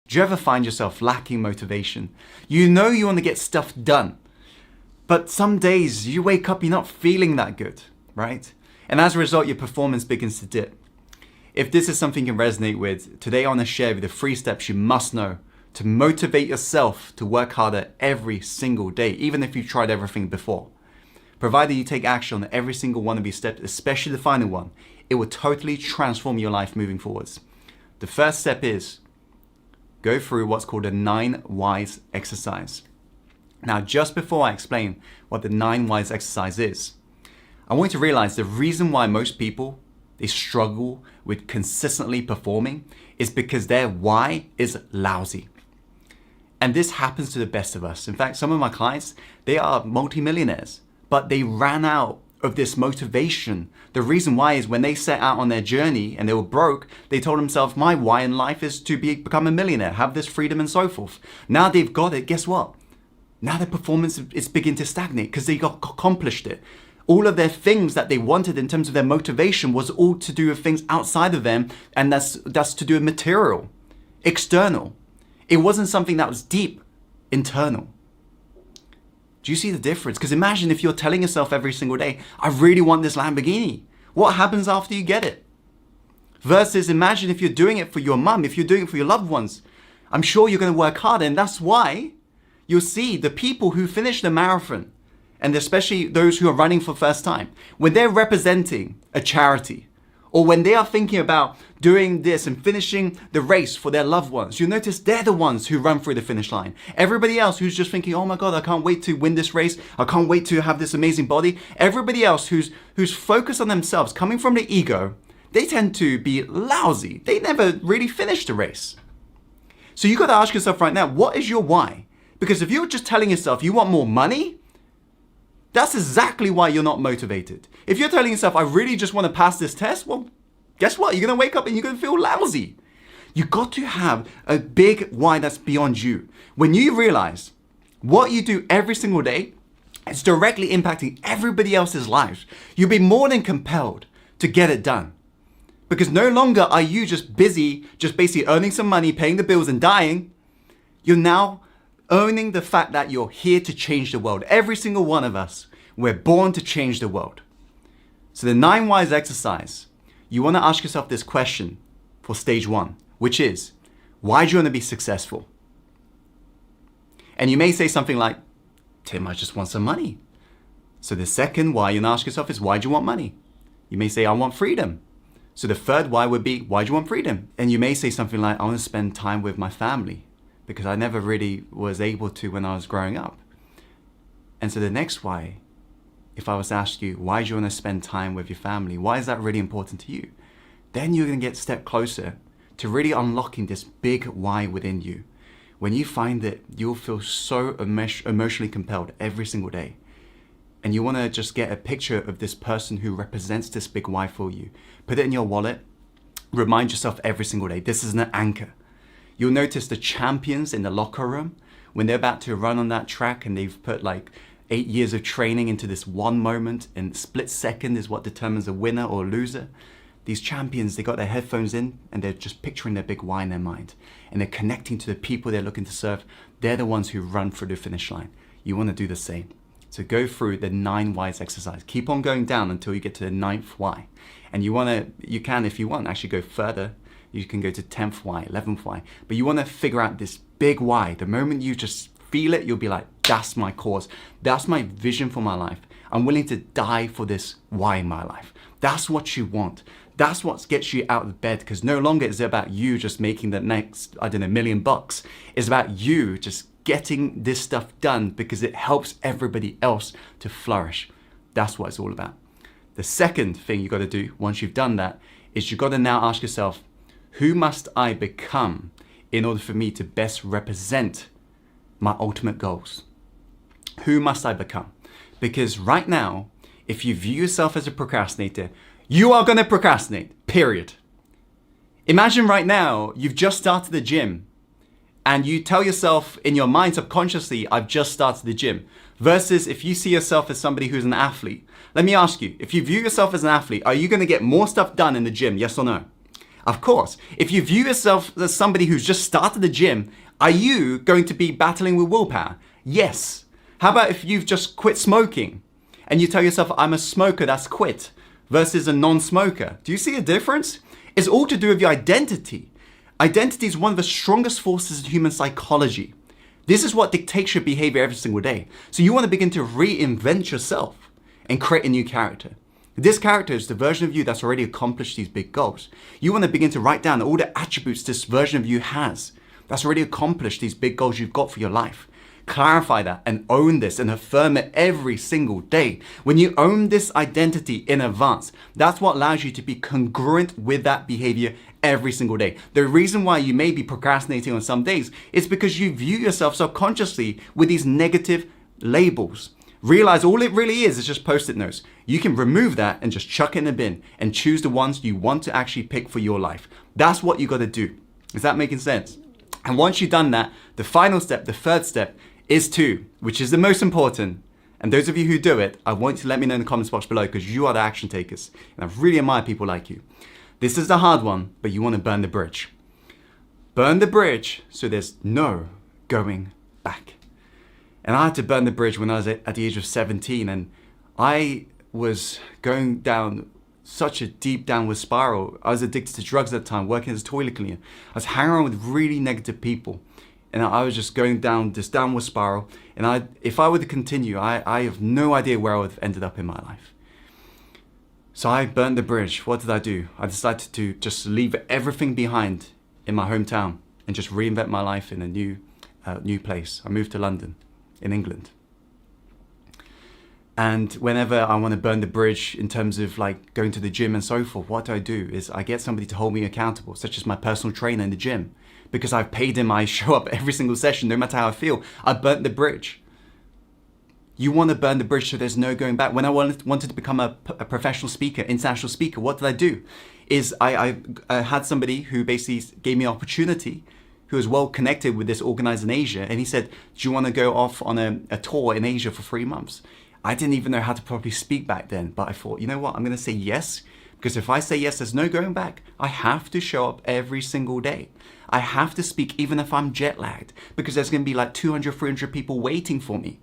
Do you ever find yourself lacking motivation? You know you want to get stuff done, but some days you wake up, you're not feeling that good, right? And as a result, your performance begins to dip. If this is something you can resonate with, today I want to share with you the 3 steps you must know to motivate yourself to work harder every single day, even if you've tried everything before. Provided you take action on every single one of these steps, especially the final one, it will totally transform your life moving forwards. The first step is go through what's called a 9 whys exercise. Now, just before I explain what the 9 whys exercise is, I want you to realize the reason why most people, they struggle with consistently performing is because their why is lousy. And this happens to the best of us. In fact, some of my clients, they are multimillionaires, but they ran out of this motivation. The reason why is when they set out on their journey and they were broke, they told themselves, my why in life is to become a millionaire, have this freedom and so forth. Now they've got it, guess what? Now their performance is beginning to stagnate because they accomplished it. All of their things that they wanted in terms of their motivation was all to do with things outside of them, and that's to do with material, external. It wasn't something that was deep, internal. Do you see the difference? Because imagine if you're telling yourself every single day, I really want this Lamborghini. What happens after you get it? Versus imagine if you're doing it for your mum, if you're doing it for your loved ones. I'm sure you're going to work hard, and that's why you'll see the people who finish the marathon, and especially those who are running for the first time, when they're representing a charity, or when they are thinking about doing this and finishing the race for their loved ones, you'll notice they're the ones who run through the finish line. Everybody else who's just thinking, oh my God, I can't wait to win this race. I can't wait to have this amazing body. Everybody else who's focused on themselves, coming from the ego, they tend to be lousy. They never really finish the race. So you got to ask yourself right now, what is your why? Because if you're just telling yourself you want more money, that's exactly why you're not motivated. If you're telling yourself, I really just want to pass this test, well, guess what? You're going to wake up and you're going to feel lousy. You got to have a big why that's beyond you. When you realize what you do every single day is directly impacting everybody else's lives, you'll be more than compelled to get it done. Because no longer are you just busy, just basically earning some money, paying the bills and dying. You're now owning the fact that you're here to change the world. Every single one of us, we're born to change the world. So the 9 whys exercise, you want to ask yourself this question for stage 1, which is, why do you want to be successful? And you may say something like, Tim, I just want some money. So the second why you want to ask yourself is, why do you want money? You may say, I want freedom. So the third why would be, why do you want freedom? And you may say something like, I want to spend time with my family, because I never really was able to when I was growing up. And so the next why, if I was to ask you, why do you want to spend time with your family? Why is that really important to you? Then you're going to get a step closer to really unlocking this big why within you. When you find that you'll feel so emotionally compelled every single day, and you want to just get a picture of this person who represents this big why for you, put it in your wallet, remind yourself every single day, this is an anchor. You'll notice the champions in the locker room, when they're about to run on that track and they've put like 8 years of training into this one moment, and split second is what determines a winner or a loser. These champions, they got their headphones in and they're just picturing their big why in their mind. And they're connecting to the people they're looking to serve. They're the ones who run through the finish line. You want to do the same. So go through the 9 whys exercise. Keep on going down until you get to the 9th why. And you can, if you want, actually go further. You can go to 10th why, 11th why. But you want to figure out this big why. The moment you just feel it, you'll be like, that's my cause. That's my vision for my life. I'm willing to die for this why in my life. That's what you want. That's what gets you out of bed, because no longer is it about you just making the next, $1 million. It's about you just getting this stuff done because it helps everybody else to flourish. That's what it's all about. The second thing you got to do once you've done that is you got to now ask yourself, who must I become in order for me to best represent my ultimate goals? Who must I become? Because right now, if you view yourself as a procrastinator, you are going to procrastinate, period. Imagine right now, you've just started the gym and you tell yourself in your mind subconsciously, I've just started the gym. Versus if you see yourself as somebody who's an athlete. Let me ask you, if you view yourself as an athlete, are you going to get more stuff done in the gym, yes or no? Of course, if you view yourself as somebody who's just started the gym, are you going to be battling with willpower? Yes. How about if you've just quit smoking and you tell yourself, I'm a smoker that's quit, versus a non-smoker? Do you see a difference? It's all to do with your identity. Identity is one of the strongest forces in human psychology. This is what dictates your behavior every single day. So you want to begin to reinvent yourself and create a new character. This character is the version of you that's already accomplished these big goals. You want to begin to write down all the attributes this version of you has that's already accomplished these big goals you've got for your life. Clarify that and own this and affirm it every single day. When you own this identity in advance, that's what allows you to be congruent with that behavior every single day. The reason why you may be procrastinating on some days is because you view yourself subconsciously with these negative labels. Realize all it really is just post-it notes. You can remove that and just chuck it in the bin and choose the ones you want to actually pick for your life. That's what you got to do. Is that making sense? And once you've done that, the final step, the third step, is to, which is the most important. And those of you who do it, I want you to let me know in the comments box below, because you are the action takers. And I really admire people like you. This is the hard one, but you want to burn the bridge. Burn the bridge so there's no going back. And I had to burn the bridge when I was at the age of 17, and I was going down such a deep downward spiral. I was addicted to drugs at the time, working as a toilet cleaner. I was hanging around with really negative people, and I was just going down this downward spiral. And if I were to continue, I have no idea where I would have ended up in my life. So I burned the bridge. What did I do? I decided to just leave everything behind in my hometown and just reinvent my life in a new place. I moved to London in England. And whenever I want to burn the bridge in terms of like going to the gym and so forth, what do is I get somebody to hold me accountable, such as my personal trainer in the gym. Because I've paid him, I show up every single session, no matter how I feel. I burnt the bridge. You want to burn the bridge so there's no going back. When I wanted to become a professional speaker, international speaker, what did I do? I had somebody who basically gave me an opportunity, who was well connected with this organizer in Asia. And he said, do you want to go off on a tour in Asia for 3 months? I didn't even know how to properly speak back then, but I thought, you know what, I'm going to say yes. Because if I say yes, there's no going back. I have to show up every single day. I have to speak even if I'm jet lagged, because there's going to be like 200, 300 people waiting for me,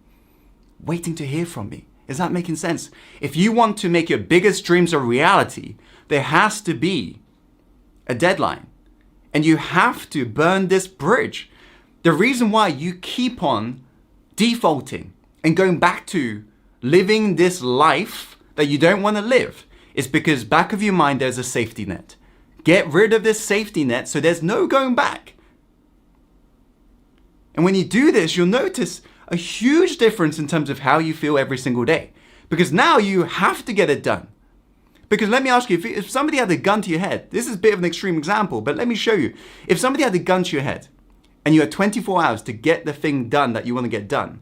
waiting to hear from me. Is that making sense? If you want to make your biggest dreams a reality, there has to be a deadline, and you have to burn this bridge. The reason why you keep on defaulting and going back to living this life that you don't want to live is because back of your mind, there's a safety net. Get rid of this safety net so there's no going back. And when you do this, you'll notice a huge difference in terms of how you feel every single day. Because now you have to get it done. Because let me ask you, if somebody had a gun to your head, this is a bit of an extreme example, but let me show you. If somebody had a gun to your head and you had 24 hours to get the thing done that you want to get done,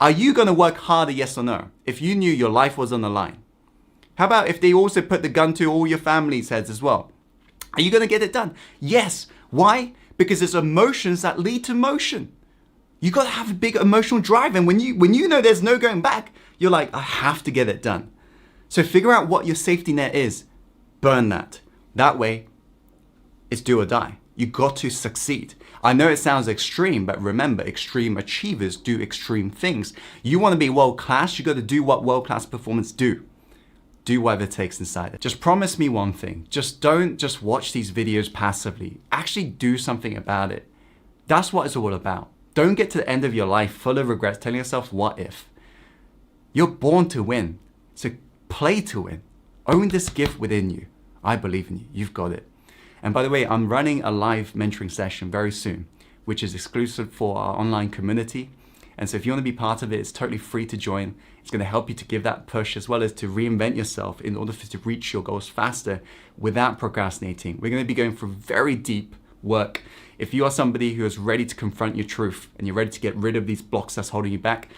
are you going to work harder, yes or no, if you knew your life was on the line? How about if they also put the gun to all your family's heads as well? Are you going to get it done? Yes. Why? Because it's emotions that lead to motion. You got to have a big emotional drive. And when you know there's no going back, you're like, I have to get it done. So figure out what your safety net is. Burn that. That way, it's do or die. You got to succeed. I know it sounds extreme, but remember, extreme achievers do extreme things. You want to be world class, you got to do what world class performance do. Do whatever it takes inside it. Just promise me one thing. Just don't just watch these videos passively. Actually do something about it. That's what it's all about. Don't get to the end of your life full of regrets, telling yourself, what if? You're born to win. So play to win. Own this gift within you. I believe in you. You've got it. And by the way, I'm running a live mentoring session very soon, which is exclusive for our online community. And so if you want to be part of it, it's totally free to join. It's going to help you to give that push as well as to reinvent yourself in order to reach your goals faster without procrastinating. We're going to be going through very deep work. If you are somebody who is ready to confront your truth and you're ready to get rid of these blocks that's holding you back,